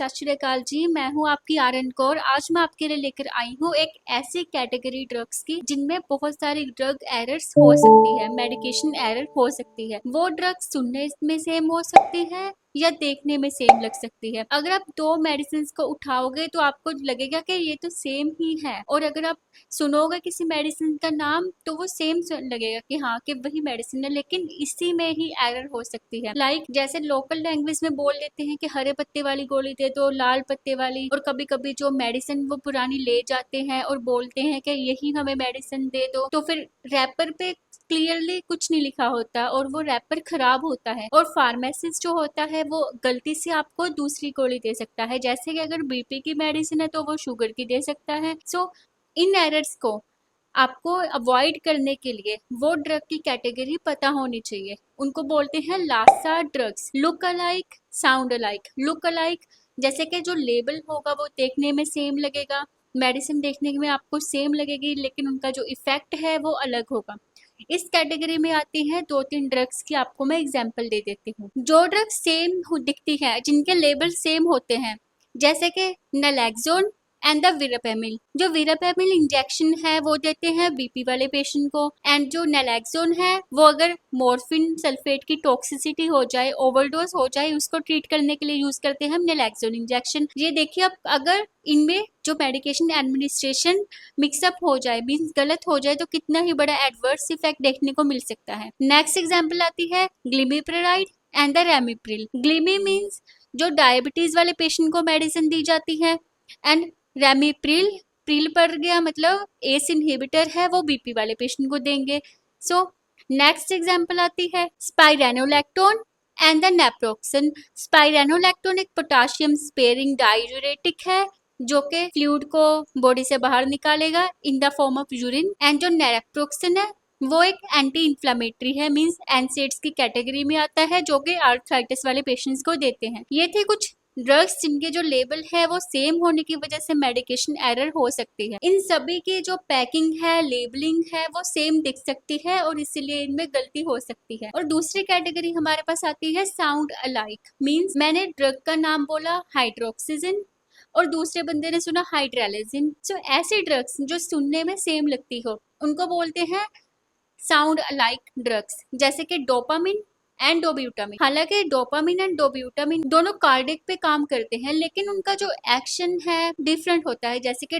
सत श्री अकाल जी। मैं हूं आपकी आरएन कौर। आज मैं आपके लिए लेकर आई हूं एक ऐसी कैटेगरी ड्रग्स की जिनमें बहुत सारी ड्रग एरर्स हो सकती है, मेडिकेशन एरर हो सकती है। वो ड्रग्स सुनने में सेम हो सकती है या देखने में सेम लग सकती है। अगर आप दो मेडिसिन को उठाओगे तो आपको लगेगा कि ये तो सेम ही है, और अगर आप सुनोगे किसी मेडिसिन का नाम तो वो सेम लगेगा कि हाँ कि वही मेडिसिन है, लेकिन इसी में ही एरर हो सकती है। लाइक जैसे लोकल लैंग्वेज में बोल देते हैं कि हरे पत्ते वाली गोली दे दो, लाल पत्ते वाली, और कभी कभी जो मेडिसिन वो पुरानी ले जाते हैं और बोलते हैं कि यही हमें मेडिसिन दे दो, तो फिर रैपर पे क्लियरली कुछ नहीं लिखा होता और वो रैपर खराब होता है, और फार्मेसिस्ट जो होता है वो गलती से आपको दूसरी गोली दे सकता है। जैसे कि अगर बीपी की मेडिसिन है तो वो शुगर की दे सकता है। सो इन एरर्स को आपको अवॉइड करने के लिए वो ड्रग की कैटेगरी पता होनी चाहिए। उनको बोलते हैं LASA drugs. Look alike, sound alike. Look alike जैसे कि जो लेबल होगा वो देखने में सेम लगेगा, मेडिसिन देखने में आपको सेम लगेगी, लेकिन उनका जो इफेक्ट है वो अलग होगा। इस कैटेगरी में आती है दो तीन ड्रग्स की, आपको मैं एग्जांपल दे देती हूँ। जो ड्रग्स सेम दिखती है, जिनके लेबल सेम होते हैं, जैसे कि नलैक्सोन एंड द वीरापेमिल। जो वीरापेमिल इंजेक्शन है वो देते हैं बीपी वाले पेशेंट को, एंड जो नलैक्सोन है वो अगर मॉर्फिन सल्फेट की टॉक्सिसिटी हो जाए, ओवरडोज हो जाए, उसको ट्रीट करने के लिए यूज करते हैं हम नलैक्सोन इंजेक्शन। ये देखिए, अब अगर इनमें जो मेडिकेशन एडमिनिस्ट्रेशन मिक्सअप हो जाए, मीन्स गलत हो जाए, तो कितना ही बड़ा एडवर्स इफेक्ट देखने को मिल सकता है। नेक्स्ट एग्जाम्पल आती है glimepiride and the ramipril. Glimi means जो डायबिटीज वाले पेशेंट को मेडिसिन दी जाती है, एंड रेमिप्रिल, प्रिल पड़ गया मतलब एस इनहिबिटर है, वो बीपी वाले पेशेंट को देंगे। सो नेक्स्ट एग्जांपल आती है स्पाइरेनोलैक्टोन एंड द नेप्रोक्सन। स्पाइरेनोलैक्टोन एक पोटाशियम स्पेयरिंग डाययूरेटिक है जो कि फ्लूइड को बॉडी से बाहर निकालेगा in the form of urine, and जो नेप्रोक्सन है वो एक एंटी इंफ्लेमेटरी है, मींस एनसेड्स की कैटेगरी में आता है, जो कि आर्थराइटिस वाले पेशेंट्स को देते हैं। ये थे कुछ ड्रग्स जिनके जो लेबल है वो सेम होने की वजह से मेडिकेशन एरर हो सकती है। इन सभी की जो पैकिंग है, लेबलिंग है, वो सेम दिख सकती है और इसीलिए इनमें गलती हो सकती है। और दूसरी कैटेगरी हमारे पास आती है साउंड अलाइक। मींस मैंने ड्रग का नाम बोला हाइड्रोक्सीजन और दूसरे बंदे ने सुना हाइड्रेलेजिन। सो ऐसे ड्रग्स जो सुनने में सेम लगती हो उनको बोलते हैं साउंड अलाइक ड्रग्स, जैसे कि डोपामिन एंड डोब्यूटामिन। हालांकि डोपामिन एंड डोब्यूटामिन दोनों कार्डिक पे काम करते हैं, लेकिन उनका जो एक्शन है डिफरेंट होता है। जैसे कि